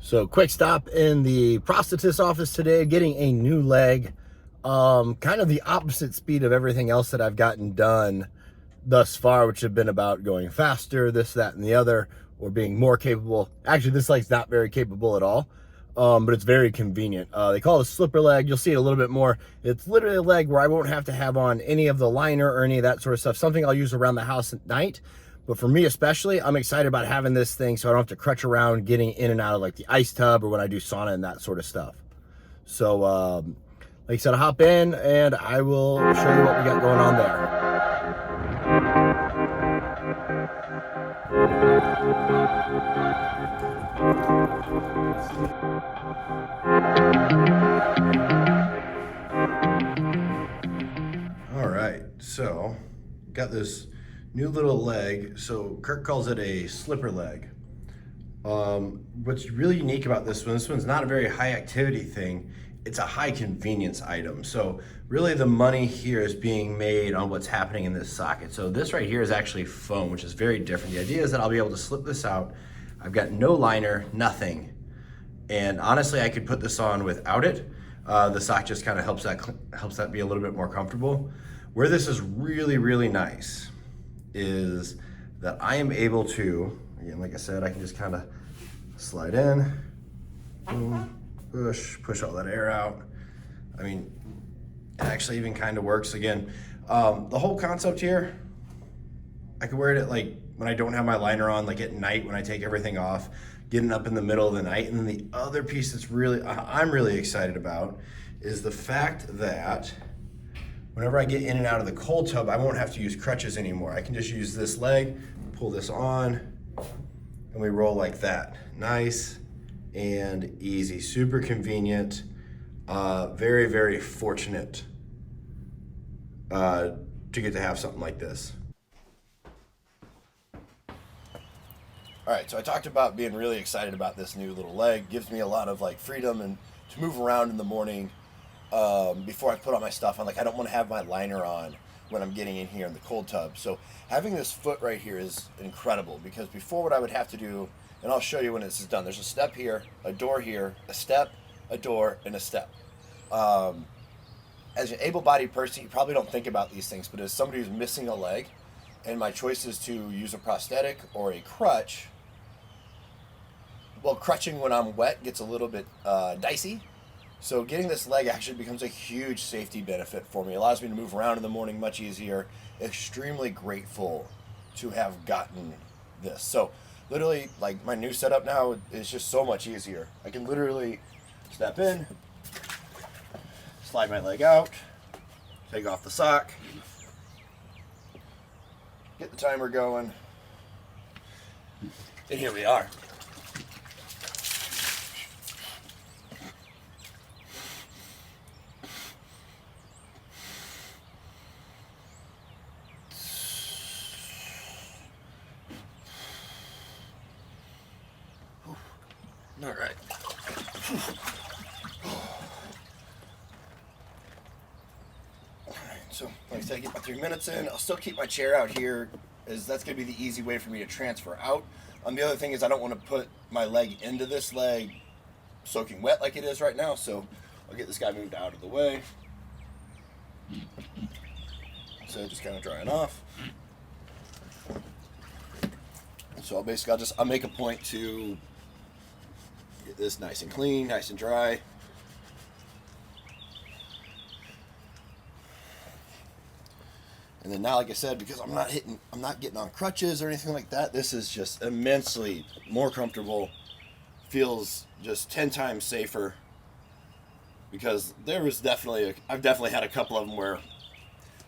So quick stop in the prosthetist office today, getting a new leg. Kind of the opposite speed of everything else that I've gotten done thus far, which have been about going faster, this, that, and the other, or being more capable. Actually, this leg's not very capable at all, but it's very convenient. They call it a slipper leg. You'll see it a little bit more. It's literally a leg where I won't have to have on any of the liner or any of that sort of stuff. Something I'll use around the house at night. But for me especially, I'm excited about having this thing so I don't have to crutch around getting in and out of like the ice tub or when I do sauna and that sort of stuff. So, like I said, I'll hop in and I will show you what we got going on there. All right, so got this new little leg. So Kirk calls it a slipper leg. What's really unique about this one's not a very high activity thing. It's a high convenience item. So really the money here is being made on what's happening in this socket. So this right here is actually foam, which is very different. The idea is that I'll be able to slip this out. I've got no liner, nothing. And honestly, I could put this on without it. The sock just kind of helps that be a little bit more comfortable. Where this is really, really nice is that I am able to, again, like I said, I can just kind of slide in, boom, push all that air out. I mean, it actually even kind of works. Again, the whole concept here, I could wear it at like when I don't have my liner on, like at night when I take everything off, getting up in the middle of the night. And then the other piece that's I'm really excited about is the fact that whenever I get in and out of the cold tub, I won't have to use crutches anymore. I can just use this leg, pull this on, and we roll like that. Nice and easy, super convenient. Very, very fortunate to get to have something like this. All right, so I talked about being really excited about this new little leg. Gives me a lot of like freedom and to move around in the morning. Before I put all my stuff on, like I don't want to have my liner on when I'm getting in here in the cold tub. So having this foot right here is incredible, because before what I would have to do, and I'll show you when this is done, there's a step here, a door here, a step, a door, and a step. As an able-bodied person, you probably don't think about these things, but as somebody who's missing a leg, and my choice is to use a prosthetic or a crutch, well, crutching when I'm wet gets a little bit dicey. So getting this leg actually becomes a huge safety benefit for me. It allows me to move around in the morning much easier. Extremely grateful to have gotten this. So literally, like my new setup now is just so much easier. I can literally step in, slide my leg out, take off the sock, get the timer going, and here we are. All right. All right, so like I said, I get my 3 minutes in. I'll still keep my chair out here, as that's going to be the easy way for me to transfer out. The other thing is I don't want to put my leg into this leg soaking wet like it is right now, so I'll get this guy moved out of the way. So just kind of drying off. So I'll make a point to get this nice and clean, nice and dry. And then now, like I said, because I'm not getting on crutches or anything like that, this is just immensely more comfortable. Feels just 10 times safer, because I've definitely had a couple of them where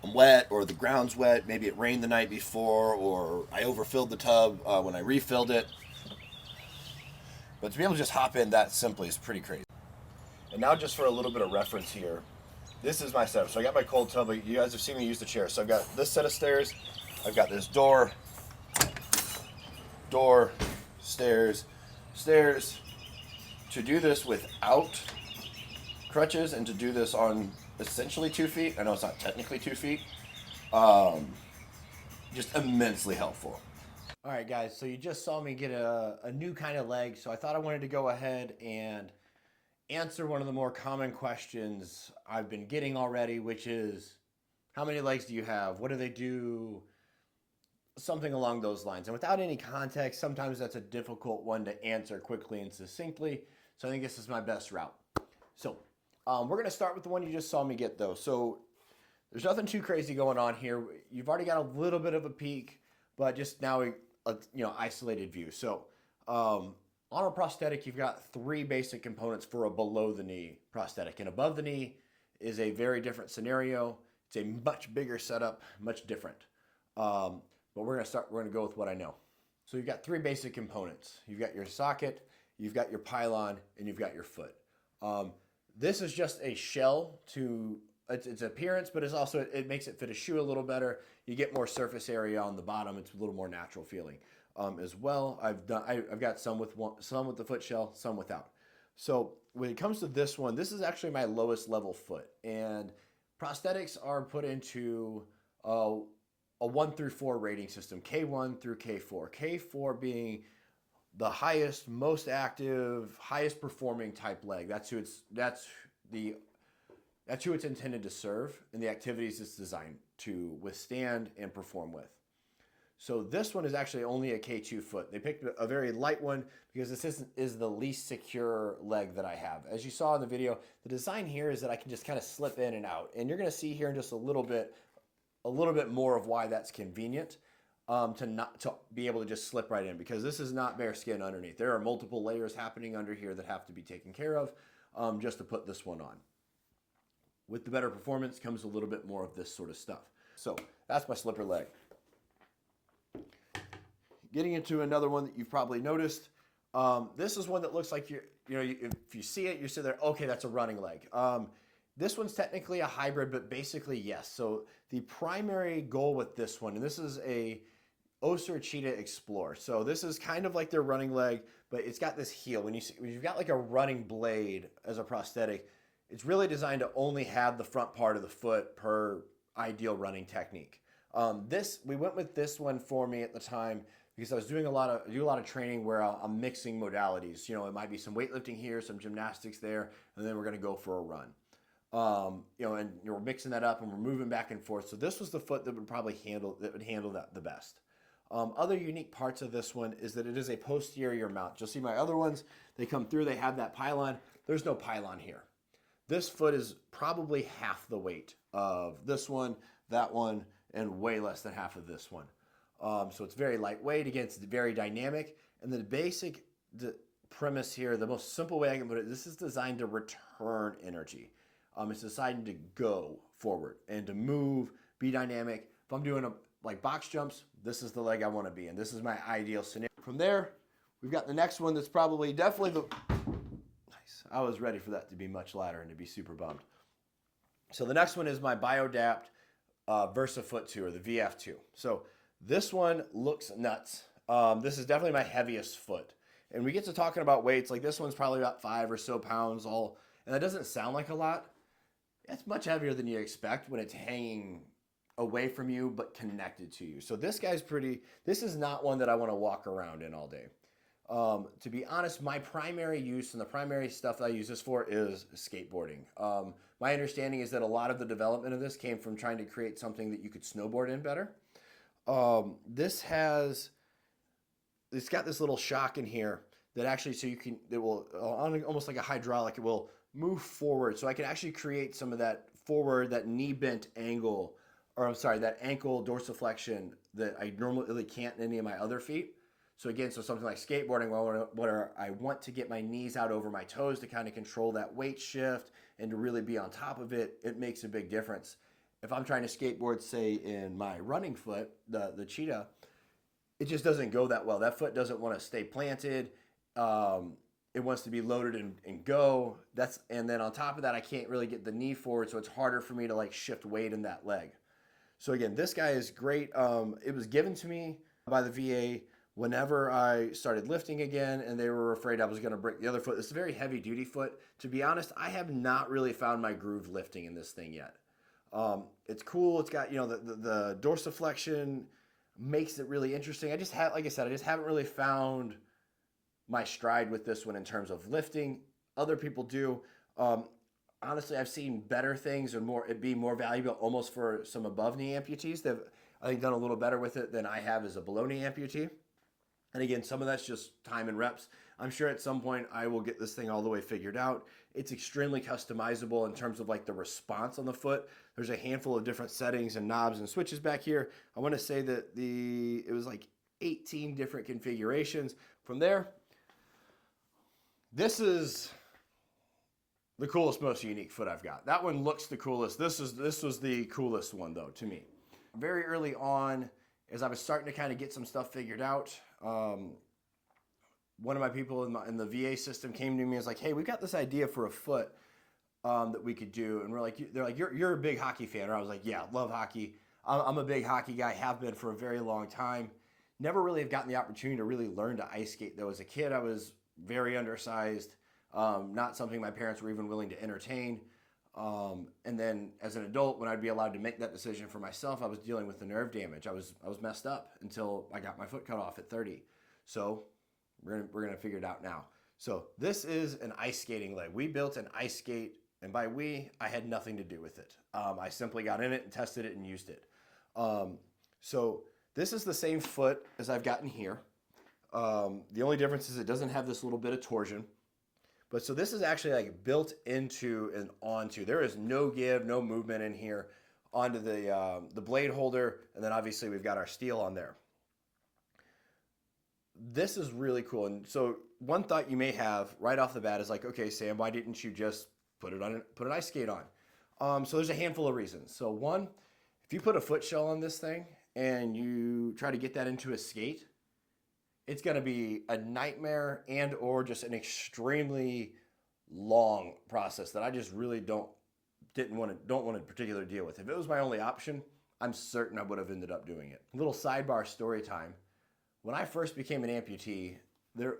I'm wet or the ground's wet. Maybe it rained the night before, or I overfilled the tub when I refilled it. But to be able to just hop in that simply is pretty crazy. And now, just for a little bit of reference here, this is my setup. So I got my cold tub. You guys have seen me use the chair. So I've got this set of stairs. I've got this door, stairs. To do this without crutches and to do this on essentially 2 feet, I know it's not technically 2 feet, just immensely helpful. All right, guys, so you just saw me get a new kind of leg, so I thought I wanted to go ahead and answer one of the more common questions I've been getting already, which is how many legs do you have? What do they do? Something along those lines. And without any context, sometimes that's a difficult one to answer quickly and succinctly. So I think this is my best route. So we're going to start with the one you just saw me get, though. So there's nothing too crazy going on here. You've already got a little bit of a peek, but just now a isolated view. So on a prosthetic, you've got three basic components for a below the knee prosthetic, and above the knee is a very different scenario. It's a much bigger setup, much different. But we're gonna go with what I know. So you've got three basic components. You've got your socket, you've got your pylon, and you've got your foot. This is just a shell to its appearance, but it makes it fit a shoe a little better. You get more surface area on the bottom. It's a little more natural feeling as well. I've got some with the foot shell, some without. So when it comes to this one, this is actually my lowest level foot, and prosthetics are put into a 1 through 4 rating system, K1 through K4. K4 being the highest, most active, highest performing type leg. That's who it's intended to serve, and the activities it's designed to withstand and perform with. So this one is actually only a K2 foot. They picked a very light one because this is the least secure leg that I have. As you saw in the video, the design here is that I can just kind of slip in and out. And you're going to see here in just a little bit more of why that's convenient to be able to just slip right in, because this is not bare skin underneath. There are multiple layers happening under here that have to be taken care of just to put this one on. With the better performance comes a little bit more of this sort of stuff. So that's my slipper leg. Getting into another one that you've probably noticed. This is one that looks like if you see it, you sit there, okay, that's a running leg. This one's technically a hybrid, but basically yes. So the primary goal with this one, and this is a Oser Cheetah Explorer. So this is kind of like their running leg, but it's got this heel. When you've got like a running blade as a prosthetic, it's really designed to only have the front part of the foot per ideal running technique. We went with this one for me at the time because I was doing a lot of training where I'm mixing modalities. It might be some weightlifting here, some gymnastics there, and then we're going to go for a run. And we're mixing that up and we're moving back and forth. So this was the foot that would handle that the best. Other unique parts of this one is that it is a posterior mount. You'll see my other ones, they come through, they have that pylon. There's no pylon here. This foot is probably half the weight of this one, that one, and way less than half of this one. So it's very lightweight. Again, it's very dynamic. And the basic premise here, the most simple way I can put it, this is designed to return energy. It's designed to go forward and to move, be dynamic. If I'm doing like box jumps, this is the leg I want to be in. This is my ideal scenario. From there, we've got the next one that's definitely the... Nice. I was ready for that to be much louder and to be super bummed. So the next one is my BioDapt VersaFoot 2, or the VF2. So this one looks nuts. This is definitely my heaviest foot. And we get to talking about weights, like this one's probably about 5 or so pounds all, and that doesn't sound like a lot. It's much heavier than you expect when it's hanging away from you but connected to you. So this is not one that I want to walk around in all day. To be honest, my primary use and the primary stuff that I use this for is skateboarding. My understanding is that a lot of the development of this came from trying to create something that you could snowboard in better. It's got this little shock in here that actually, it will, almost like a hydraulic, it will move forward. So I can actually create some of that that knee bent angle, that ankle dorsiflexion that I normally can't in any of my other feet. So again, something like skateboarding where I want to get my knees out over my toes to kind of control that weight shift and to really be on top of it, it makes a big difference. If I'm trying to skateboard, say, in my running foot, the Cheetah, it just doesn't go that well. That foot doesn't want to stay planted. It wants to be loaded and go. And then on top of that, I can't really get the knee forward, so it's harder for me to like shift weight in that leg. So again, this guy is great. It was given to me by the VA whenever I started lifting again, and they were afraid I was going to break the other foot. It's a very heavy duty foot. To be honest, I have not really found my groove lifting in this thing yet. It's cool. It's got, the dorsiflexion. makes it really interesting. I just have, like I said, I just haven't really found my stride with this one in terms of lifting. Other people do. Honestly, I've seen better things and more, it be more valuable almost for some above knee amputees. They've, I think, done a little better with it than I have as a below knee amputee. And again, some of that's just time and reps. I'm sure at some point I will get this thing all the way figured out. It's extremely customizable in terms of like the response on the foot. There's a handful of different settings and knobs and switches back here. I want to say that it was like 18 different configurations. From there, this is the coolest, most unique foot I've got. That one looks the coolest. This was the coolest one though to me. Very early on, as I was starting to kind of get some stuff figured out, one of my people in the VA system came to me and was like, "Hey, we've got this idea for a foot that we could do." And they're like, "You're a big hockey fan." Or I was like, "Yeah, love hockey. I'm a big hockey guy. Have been for a very long time. Never really have gotten the opportunity to really learn to ice skate though. As a kid, I was very undersized. Not something my parents were even willing to entertain. And then as an adult, when I'd be allowed to make that decision for myself, I was dealing with the nerve damage. I was messed up until I got my foot cut off at 30. So we're gonna figure it out now. So this is an ice skating leg. We built an ice skate, and by we, I had nothing to do with it. I simply got in it and tested it and used it. So this is the same foot as I've gotten here. The only difference is it doesn't have this little bit of torsion. But so this is actually like built into and onto. There is no give, no movement in here onto the blade holder, and then obviously we've got our steel on there. This is really cool. And so one thought you may have right off the bat is like, okay, Sam, why didn't you just put an ice skate on? So there's a handful of reasons. So one, if you put a foot shell on this thing and you try to get that into a skate, it's going to be a nightmare and or just an extremely long process that I just really don't want to particularly deal with. If it was my only option, I'm certain I would have ended up doing it. A little sidebar story time. When I first became an amputee, I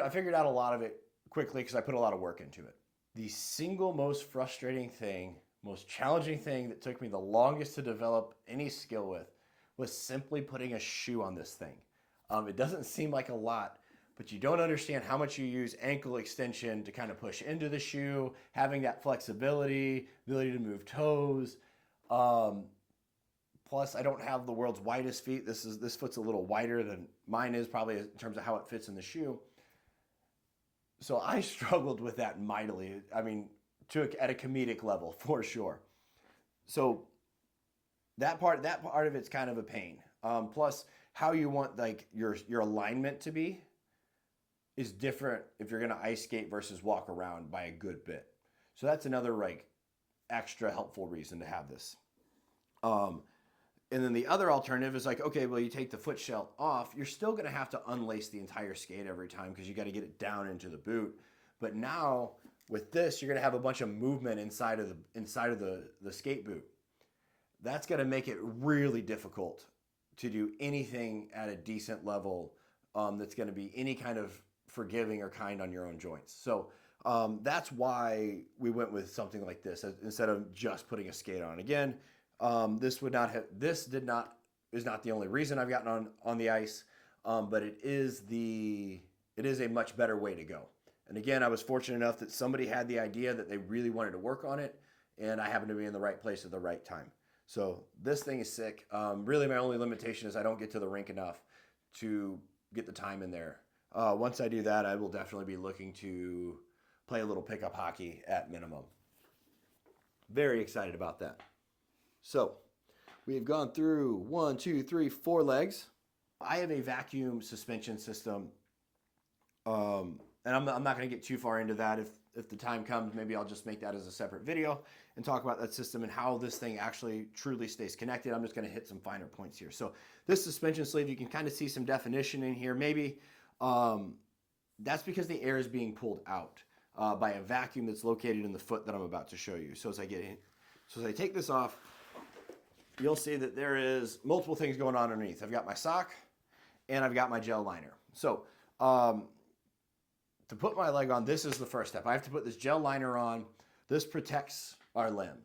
figured out a lot of it quickly because I put a lot of work into it. The single most frustrating thing, most challenging thing that took me the longest to develop any skill with was simply putting a shoe on this thing. It doesn't seem like a lot, but you don't understand how much you use ankle extension to kind of push into the shoe, having that flexibility, ability to move toes. Plus, I don't have the world's widest feet. This foot's a little wider than mine is, probably in terms of how it fits in the shoe. So I struggled with that mightily. I mean, at a comedic level for sure. So that part of it's kind of a pain. Plus, how you want like your alignment to be is different if you're gonna ice skate versus walk around by a good bit. So that's another like extra helpful reason to have this. And then the other alternative is like, okay, well, you take the foot shell off, you're still gonna have to unlace the entire skate every time because you got to get it down into the boot. But now with this, you're gonna have a bunch of movement inside of the skate boot. That's gonna make it really difficult to do anything at a decent level that's gonna be any kind of forgiving or kind on your own joints. So that's why we went with something like this instead of just putting a skate on. Again, is not the only reason I've gotten on the ice, but it is a much better way to go. And again, I was fortunate enough that somebody had the idea that they really wanted to work on it, and I happened to be in the right place at the right time. So this thing is sick. Really, my only limitation is I don't get to the rink enough to get the time in there. Once I do that, I will definitely be looking to play a little pickup hockey at minimum. Very excited about that. So we've gone through 1, 2, 3, 4 legs. I have a vacuum suspension system, and I'm not going to get too far into that. If the time comes, maybe I'll just make that as a separate video and talk about that system and how this thing actually truly stays connected. I'm just going to hit some finer points here. So this suspension sleeve, you can kind of see some definition in here. Maybe that's because the air is being pulled out by a vacuum that's located in the foot that I'm about to show you. So as I take this off, you'll see that there is multiple things going on underneath. I've got my sock and I've got my gel liner. So to put my leg on, this is the first step. I have to put this gel liner on. This protects our limb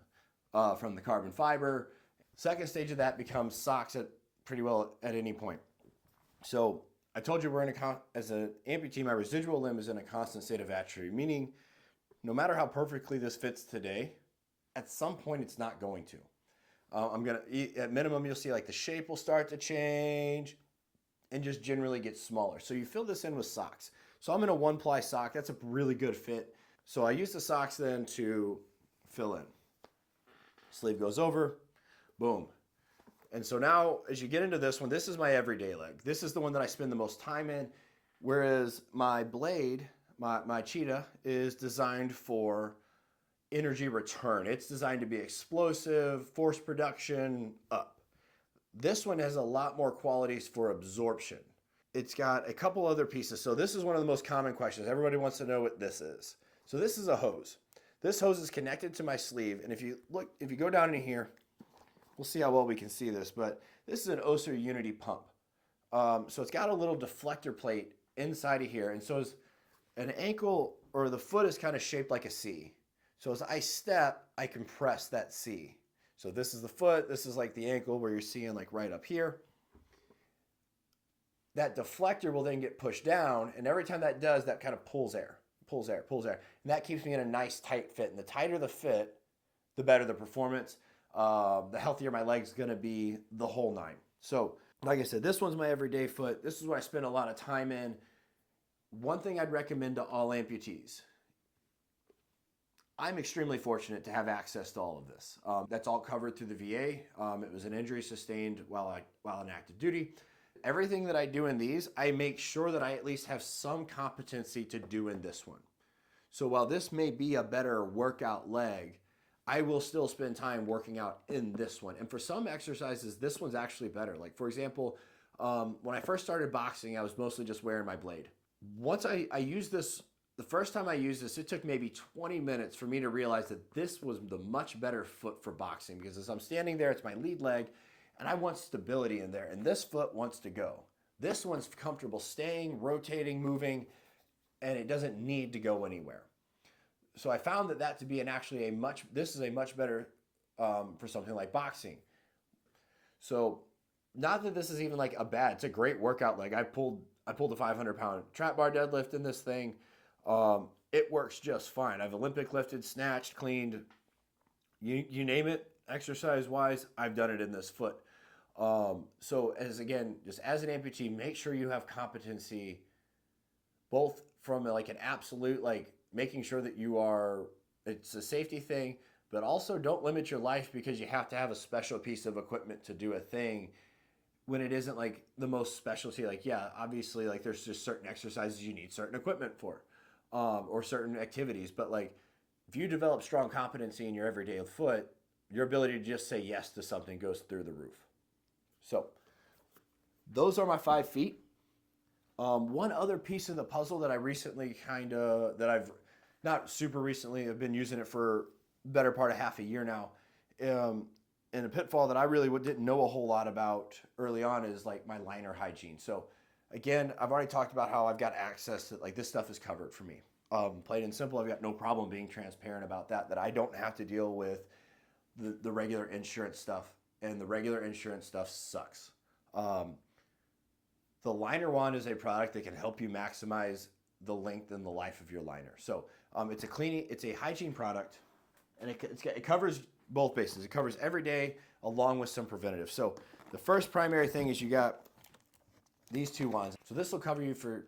from the carbon fiber. Second stage of that becomes socks that pretty well at any point. So I told you as an amputee, my residual limb is in a constant state of atrophy, meaning no matter how perfectly this fits today, at some point it's not going to. At minimum, you'll see like the shape will start to change and just generally get smaller. So you fill this in with socks. So I'm in a 1-ply sock. That's a really good fit. So I use the socks then to fill in. Sleeve goes over, boom. And so now as you get into this one, this is my everyday leg. This is the one that I spend the most time in, whereas my blade, my cheetah, is designed for energy return. It's designed to be explosive, force production, up. This one has a lot more qualities for absorption. It's got a couple other pieces. So this is one of the most common questions. Everybody wants to know what this is. So this is a hose. This hose is connected to my sleeve. And if you go down in here, we'll see how well we can see this, but this is an Oser Unity pump. So it's got a little deflector plate inside of here. And so as an ankle or the foot is kind of shaped like a C. So as I step, I compress that C. So this is the foot, this is like the ankle where you're seeing like right up here. That deflector will then get pushed down, and every time that does, that kind of pulls air. And that keeps me in a nice tight fit. And the tighter the fit, the better the performance, the healthier my leg's gonna be, the whole nine. So like I said, this one's my everyday foot. This is what I spend a lot of time in. One thing I'd recommend to all amputees, I'm extremely fortunate to have access to all of this. That's all covered through the VA. It was an injury sustained while in active duty. Everything that I do in these, I make sure that I at least have some competency to do in this one. So while this may be a better workout leg, I will still spend time working out in this one. And for some exercises, this one's actually better. Like for example, when I first started boxing, I was mostly just wearing my blade. Once I used this, the first time I used this, it took maybe 20 minutes for me to realize that this was the much better foot for boxing, because as I'm standing there, it's my lead leg, and I want stability in there, and this foot wants to go. This one's comfortable staying, rotating, moving, and it doesn't need to go anywhere. So I found that to be this is a much better for something like boxing. So not that this is even like it's a great workout leg. I pulled a 500-pound trap bar deadlift in this thing. It works just fine. I've Olympic lifted, snatched, cleaned, you name it, exercise-wise, I've done it in this foot. So just as an amputee, make sure you have competency, both from like an absolute, like making sure that it's a safety thing, but also don't limit your life because you have to have a special piece of equipment to do a thing when it isn't like the most specialty. Like, yeah, obviously like there's just certain exercises you need certain equipment for, or certain activities. But like if you develop strong competency in your everyday foot, your ability to just say yes to something goes through the roof. So those are my 5 feet. One other piece of the puzzle that I recently I've not super recently, I've been using it for the better part of half a year now. And a pitfall that I really didn't know a whole lot about early on is like my liner hygiene. So again, I've already talked about how I've got access to, like, this stuff is covered for me. Plain and simple, I've got no problem being transparent about that I don't have to deal with the regular insurance stuff, and the regular insurance stuff sucks. The liner wand is a product that can help you maximize the length and the life of your liner. So it's a hygiene product, and it covers both bases. It covers every day along with some preventative. So the first primary thing is you got these 2 wands. So this will cover you for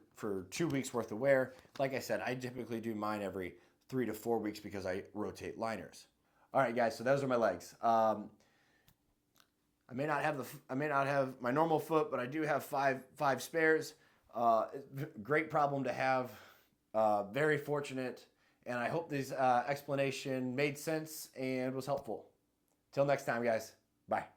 2 weeks worth of wear. Like I said, I typically do mine every 3 to 4 weeks because I rotate liners. All right, guys, so those are my legs. I may not have my normal foot, but I do have five spares. Great problem to have. Very fortunate, and I hope this explanation made sense and was helpful. Till next time, guys. Bye.